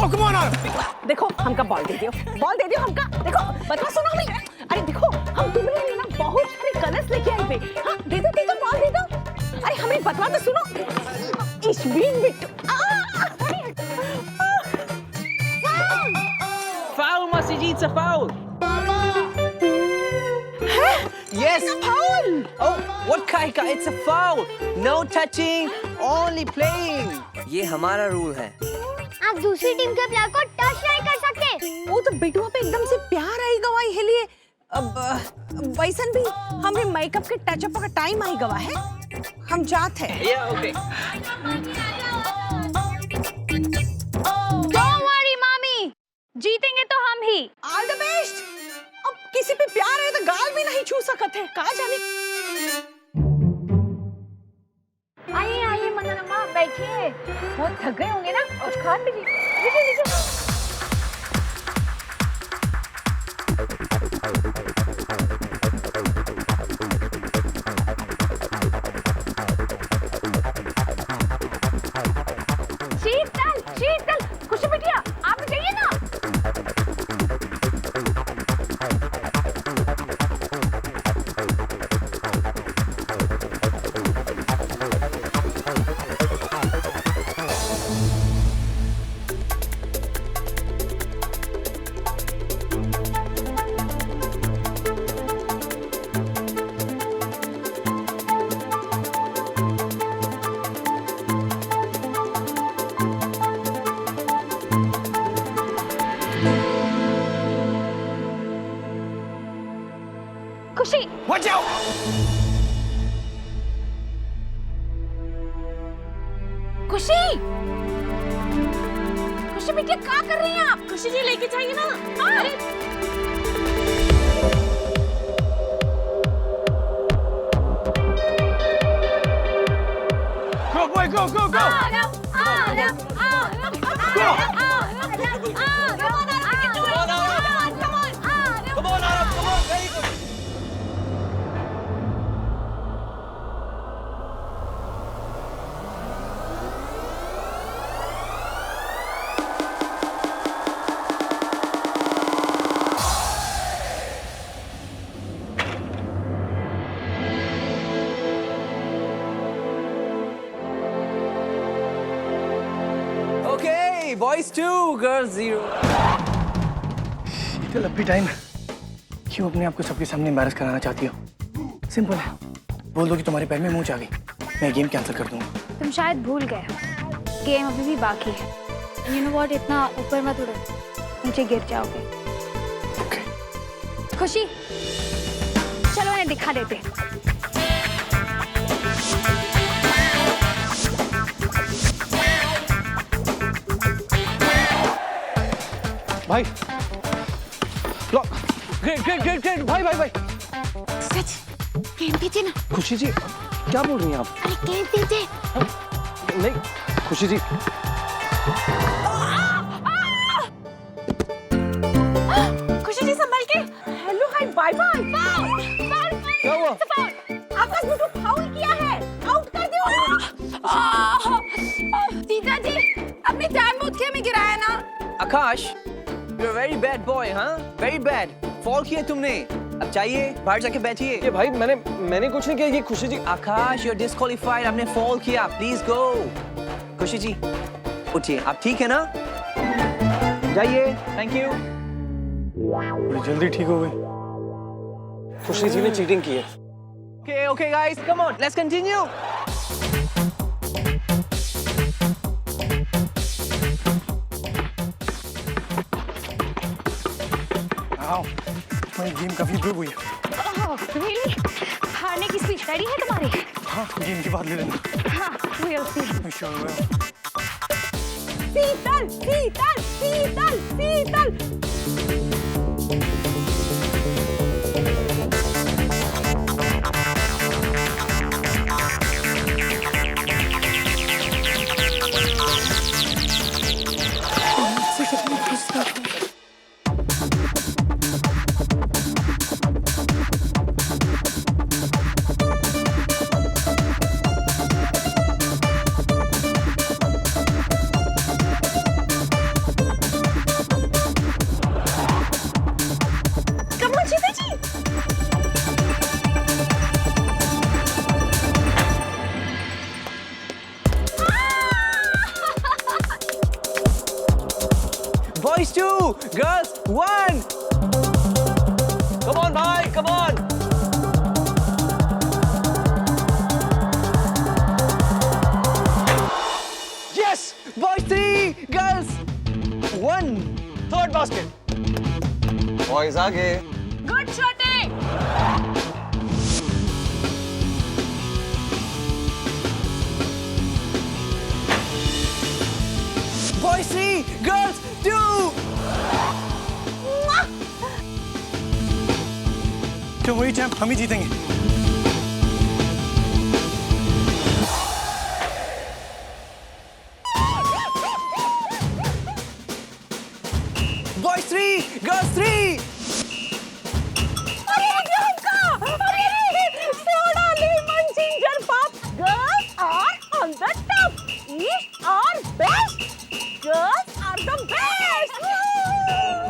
Oh, come on, Arab. देखो हमका ball दे दियो हमका। देखो बता सुनो हमें। अरे देखो हम तुम्हें लिए ना बहुत सारे कलर्स लेके आए थे। हाँ दे दो बॉल दे दो। अरे हमें बतवा तो सुनो। Ich bin mit Foul, Massajica, foul. Yes, foul. Oh, what Kaika? It's a foul. No touching, only playing. ये हमारा रूल है। आप दूसरी टीम के प्लेयर को टच नहीं कर सकते। वो तो बेटुआ पे एकदम से प्यार आई गवाई है लिए। अब वैसन भी हमें मेकअप के टचअप का टाइम आई गवा है। हम जाते हैं। Yeah, okay. Don't worry, मामी, जीतेंगे तो हम ही। All the best. अब किसी पे प्यार है तो गाल भी नहीं छू सकते हैं। कहाँ जाने? आइए मदन अम्मा बैठिए। बहुत थक गए होंगे ना, कुछ खा लीजिए। शीतल, खुशी बिटिया, आप भी जाइए ना। खुशी, Watch out. खुशी बिटिया क्या कर रही हैं आप? खुशी जी लेके जाइए ना। अरे Go, boy, go. Come on, Arab, come on, very good. Okay, boys 2, girls 0. शीतल, अब भी टाइम है। क्यों अपने आप को सबके सामने एम्बैरस कराना चाहती हो? सिंपल है, बोल दो कि तुम्हारे पैर में मूंछ आ गई, मैं गेम कैंसिल कर दूंगा। तुम शायद भूल गए, गेम अभी भी बाकी है। यू नो व्हाट, इतना ऊपर मत उड़ो, नीचे गिर जाओगे। ओके। खुशी, चलो इन्हें दिखा देते। भाई, ब्लॉक, ग्रेट, भाई। सच, गेम जीते ना। खुशी जी, क्या बोल रही हैं आप? अरे गेम जीते। नहीं, खुशी जी। खुशी जी संभल के। हेलो, हाय, बाय। क्या हुआ? आकाश बिट्टू फाउल किया है, आउट कर दो। जीजा जी, अपनी जान बूझ के हमें गिराया ना। Akash, you're a very bad boy, huh? Very bad. Fall किया तुमने। अब चाहिए, बाहर जाके बैठिए। ये भाई, मैंने कुछ नहीं किया, ये खुशी जी। Akash, you're disqualified. आपने fall किया। Please go. खुशी जी, उठिए। आप ठीक है ना? जाइए। Thank you. बड़ी जल्दी ठीक हो गई। खुशी जी ने चीटिंग की है। Okay, guys, come on. Let's continue. आओ, तुम्हारी गेम काफी इम्प्रूव हुई है। Really? हारने की स्पीच रेडी है तुम्हारी? हाँ, गेम के बाद ले लेना। हाँ, we'll see. मैं sure हूँ। शीतल। Boys 2, girls 1. Come on, bhai, come on. Yes, boys 3, girls 1. Third basket. Boys आगे. Good shooting. Boys 3, girls 2. क्यों वही चैंप हम ही जीतेंगे। Boys 3, girls 3. अरे soda lemon ginger pop girls are on the top east are best girls are the best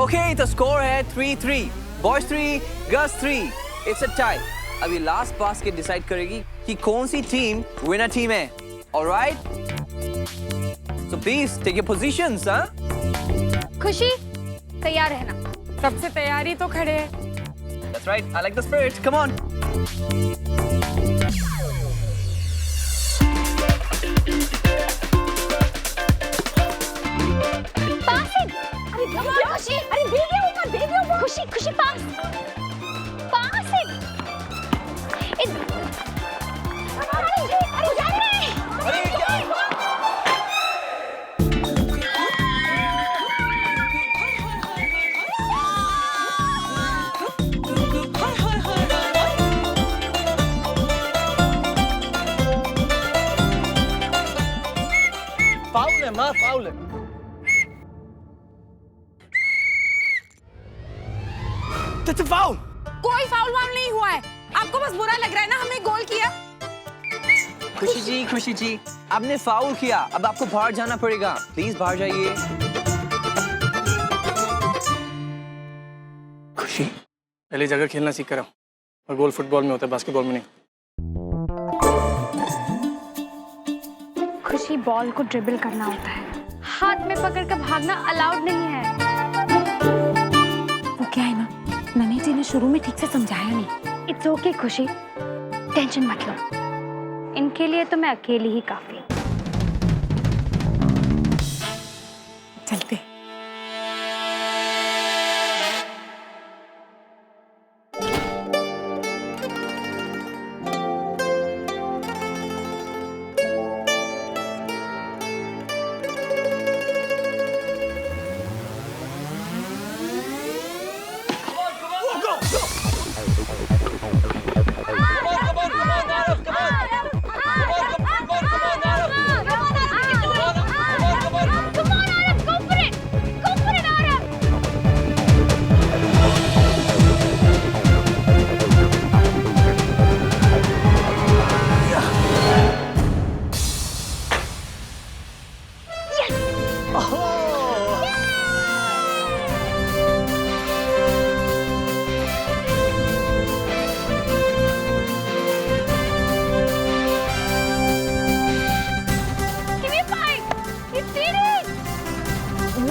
Okay, the score है 3-3. Boys 3, girls 3. It's a tie. अभी last basket decide करेगी कि कौन सी team winner team है. All right? So please take your positions, huh? खुशी तैयार रहना। सबसे तैयारी तो खड़े हैं। That's right. I like the spirit. Come on. Passing. अरे खुशी, अरे दे दियो वो। खुशी खुशी पास। पासिंग। अरे जा रहे। अरे क्या? फाउल है माँ, फाउल है। That's a foul. कोई फाउल वाउल नहीं हुआ है। आपको बस बुरा लग रहा है ना हमने गोल किया। खुशी जी, आपने फाउल किया। अब आपको बाहर जाना पड़ेगा। प्लीज बाहर जाइए। खुशी, पहले जगह खेलना सीख कर आओ। और गोल फुटबॉल में होता है, बास्केटबॉल में नहीं। खुशी बॉल को ड्रिबल करना होता है, हाथ में पकड़ कर भागना अलाउड नहीं है। वो क्या है ना, ननी जी ने शुरू में ठीक से समझाया नहीं। इट्स ओके खुशी, टेंशन मत लो। इनके लिए तो मैं अकेली ही काफी। चलते।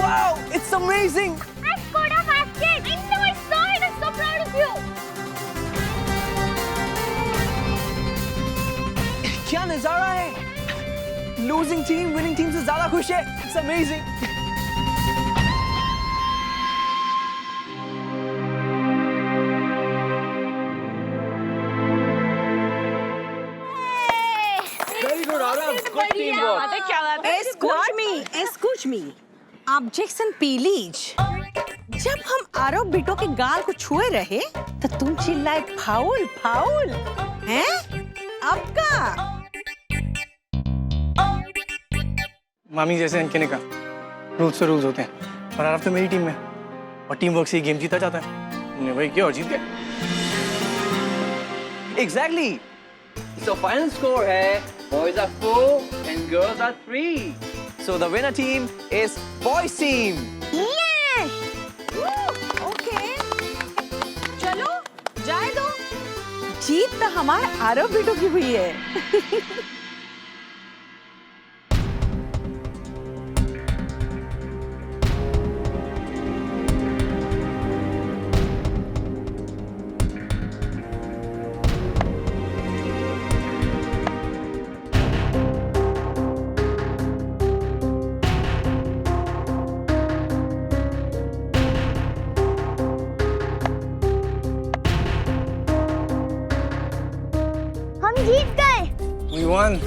Wow, it's amazing. I scored a basket. I know, I saw it. I'm so proud of you. क्या नजारा है। Losing team, winning team से ज्यादा खुश है। It's amazing. Very good, Arav. Good teamwork. क्या बात है? Excuse me. Objection please. जब हम आरव बिटो के गाल को छुए रहे तो तुम चिल्लाए फाउल फाउल हैं? अब का? मामी जैसे इनके ने कहा, रूल्स तो रूल्स होते हैं। और आरव तो मेरी टीम में और टीम वर्क से ही गेम जीता जाता है। हमने वही किया और जीत गए। Exactly. So final score है boys are 4 and girls are 3. So the winner team is boys team. Okay चलो जाए दो। जीत तो हमारे आरव बिटो की हुई है। जीत गए। We won.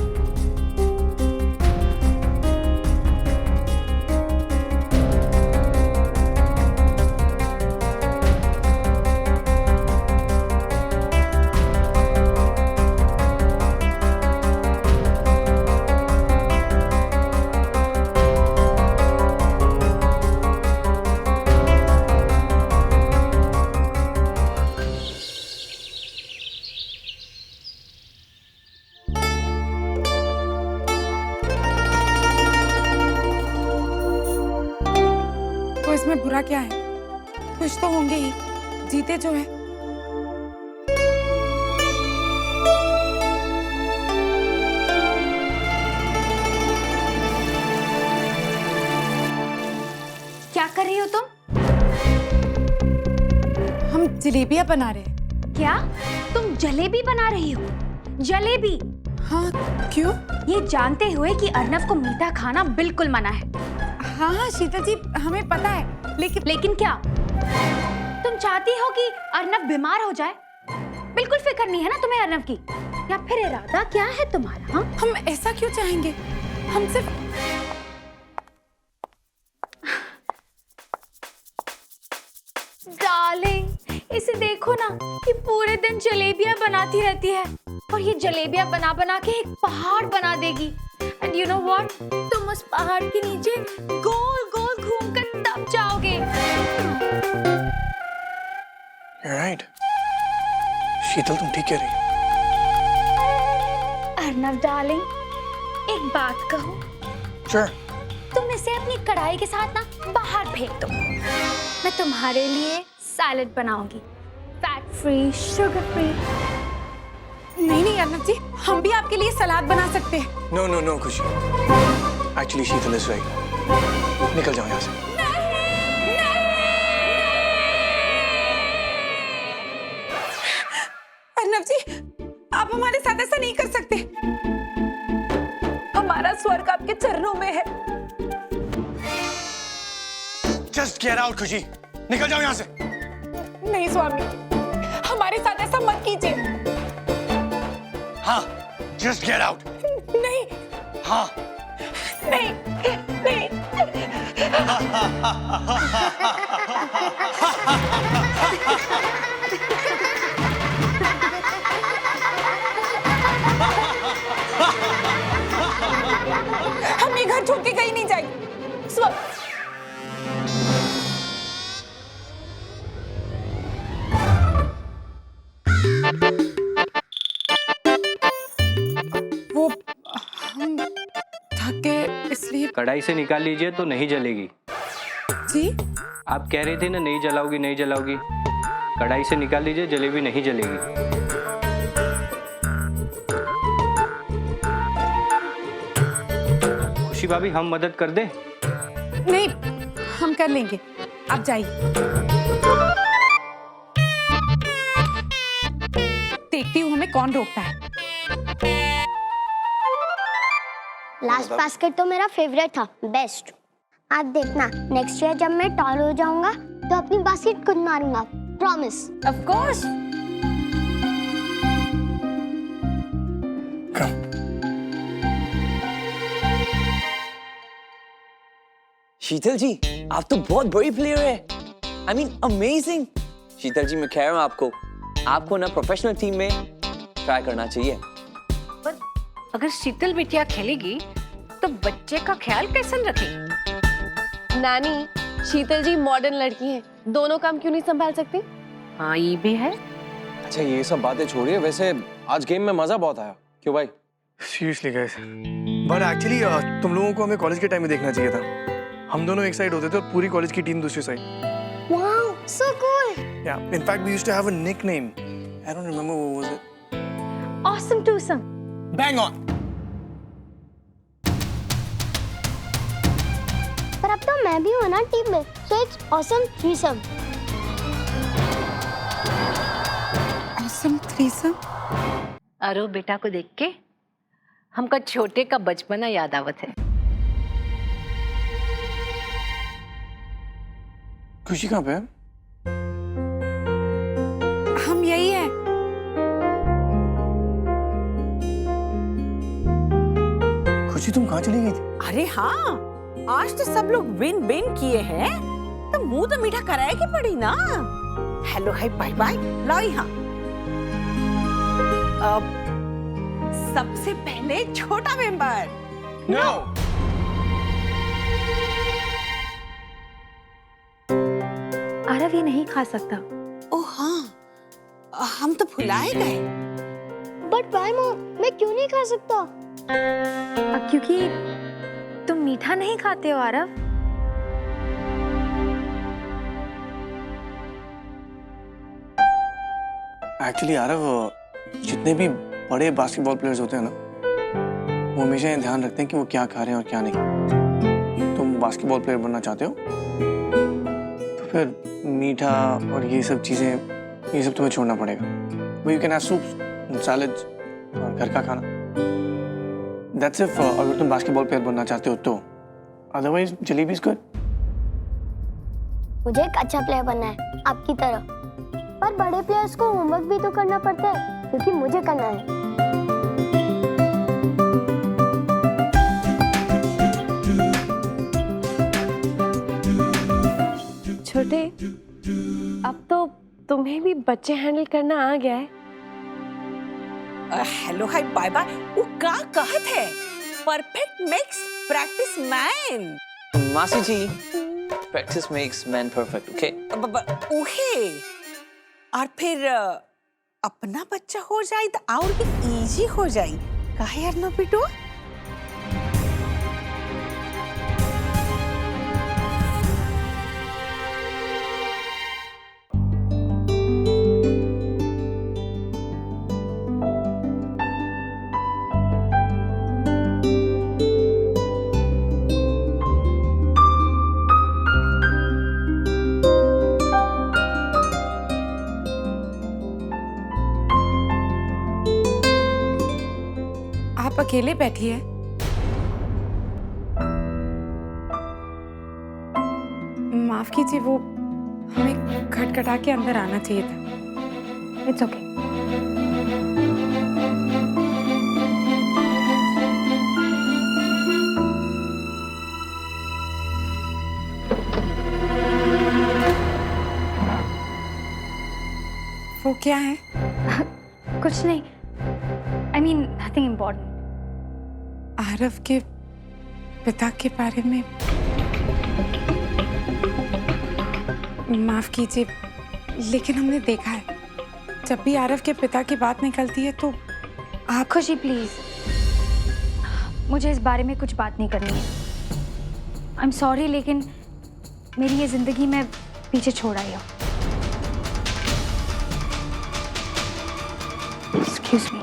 तो इसमें बुरा क्या है? कुछ तो होंगे ही, जीते जो है। क्या कर रही हो तुम? हम जलेबियां बना रहे हैं। क्या तुम जलेबी बना रही हो? जलेबी? हाँ, क्यों? ये जानते हुए कि अर्नव को मीठा खाना बिल्कुल मना है। हाँ हाँ शीतल जी, हमें पता है, लेकिन क्या तुम चाहती हो कि अर्नव बीमार हो जाए? बिल्कुल फिक्र नहीं है ना तुम्हें अर्नव की? या फिर इरादा क्या है तुम्हारा? हाँ? हम ऐसा क्यों चाहेंगे? हम सिर्फ डार्लिंग, इसे देखो ना, ये पूरे दिन जलेबियां बनाती रहती है और ये जलेबियां बना बना के एक पहाड़ बना देगी। एंड यू नो व्हाट, तुम उस पहाड़ के नीचे गोल गोल घूमकर दब जाओगे। You're right. शीतल तुम ठीक कह रही हो। अर्नव डार्लिंग, एक बात कहूं? Sure. तुम इसे अपनी कढ़ाई के साथ ना बाहर फेंक दो। मैं तुम्हारे लिए सैलेड बनाऊंगी, फैट फ्री, शुगर फ्री। नहीं नहीं अर्नव जी, हम भी आपके लिए सलाद बना सकते हैं। No, no, no, खुशी। Actually, Sheetal is right. निकल जाओ यहाँ से। अर्नव जी, आप हमारे साथ ऐसा नहीं कर सकते। हमारा स्वर्ग आपके चरणों में है। Just get out, खुशी। निकल जाओ यहाँ से। नहीं स्वामी, हमारे साथ ऐसा मत कीजिए। हाँ, just get out। नहीं हाँ। नहीं नहीं। हम ये घर छोड़ के कहीं नहीं जाएंगे। वो हम थके इसलिए। कढ़ाई से निकाल लीजिए तो नहीं जलेगी। जी आप कह रही थी ना नहीं जलाओगी नहीं जलाओगी। कढ़ाई से निकाल लीजिए, जलेबी नहीं जलेगी। खुशी भाभी, हम मदद कर दें? नहीं, हम कर लेंगे, आप जाइए। देखती हूँ हमें कौन रोकता है। लास्ट बास्केट तो मेरा फेवरेट था, बेस्ट। आप देखना, नेक्स्ट ईयर जब मैं टॉल हो जाऊंगा तो अपनी बास्केट खुद मारूंगा, promise. Of course. Sheetal ji, आप तो बहुत बड़ी प्लेयर है। I mean, amazing। शीतल जी, मैं कह रहा हूँ आपको ना प्रोफेशनल टीम में ट्राई करना चाहिए। पर अगर शीतल बिटिया खेलेगी तो बच्चे का ख्याल कैसे रखेगी? नानी, शीतल जी मॉडर्न लड़की हैं, दोनों काम क्यों नहीं संभाल सकती? हाँ, ये भी है। अच्छा, ये सब बातें छोड़िए, वैसे आज गेम में मजा बहुत आया। क्यों भाई? Seriously guys, but actually तुम लोगों को हमें कॉलेज के टाइम में देखना चाहिए था। हम दोनों एक साइड होते थे और पूरी कॉलेज की टीम दूसरी side. Wow, so cool. Yeah, in fact we used to have a nickname. I don't remember what was it. Awesome twosome. Bang on. पर अब तो मैं भी हूँ ना टीम में, so it's awesome threesome. Awesome threesome? अरो बेटा को देख के हमका छोटे का बचपना याद आवत है। खुशी कहाँ पे है? हम यही है। तुम कहाँ चली गई थी? अरे हाँ, आज तो सब लोग विन विन किए हैं, तो मुंह तो मीठा कराएगी पड़ी ना। हेलो हाय बाय बाय, लो यहाँ। अब सबसे पहले छोटा मेंबर। नो। आरव ये नहीं खा सकता। ओह हाँ, हम तो भुलाए गए। बट वाई मॉम, मैं क्यों नहीं खा सकता? क्योंकि तुम मीठा नहीं खाते हो आरव। एक्चुअली आरव, जितने भी बड़े बास्केटबॉल प्लेयर्स होते हैं ना, वो हमेशा ये ध्यान रखते हैं कि वो क्या खा रहे हैं और क्या नहीं। तुम बास्केटबॉल प्लेयर बनना चाहते हो तो फिर मीठा और ये सब चीजें, ये सब तुम्हें छोड़ना पड़ेगा। You can have soup, salads और घर का खाना। दैट्स इफ अगर तुम बास्केटबॉल प्लेयर बनना चाहते हो तो। Otherwise jalebi is good. मुझे एक अच्छा प्लेयर बनना है आपकी तरह, पर बड़े प्लेयर्स को होमवर्क भी तो करना पड़ता है, क्योंकि मुझे करना है। छोटे, अब तो तुम्हें भी बच्चे हैंडल करना आ गया है। हेलो हाय बाय बाय, वो का कहत है? Perfect makes practice man. मासी जी, practice makes man perfect, okay? ओहे, और फिर अपना बच्चा हो जाए तो और भी इजी हो जाए। काहे यार ना बेटो? आप अकेले बैठिए। माफ कीजिए, वो हमें खटखटा के अंदर आना चाहिए था। It's okay. वो क्या है? कुछ नहीं, I mean nothing important. Aarav के पिता के बारे में माफ कीजिए, लेकिन हमने देखा है जब भी आरव के पिता की बात निकलती है तो आप। खुशी प्लीज, मुझे इस बारे में कुछ बात नहीं करनी है। आई एम सॉरी, लेकिन मेरी ये जिंदगी में पीछे छोड़ आई हो। Excuse me.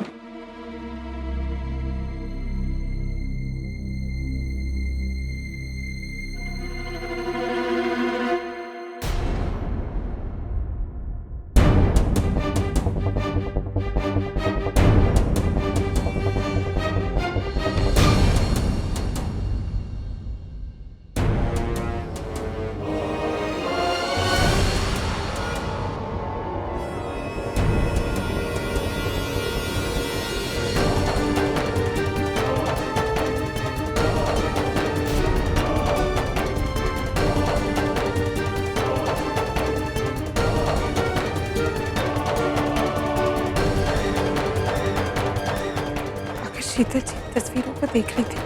शीतल जी तस्वीरों को देख रही थी,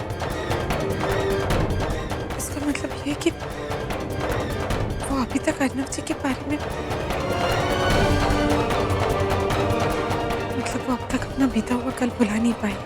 इसका मतलब ये है कि वो अभी तक अर्नव जी के बारे में, मतलब वो अब तक अपना बीता हुआ कल भुला नहीं पाई।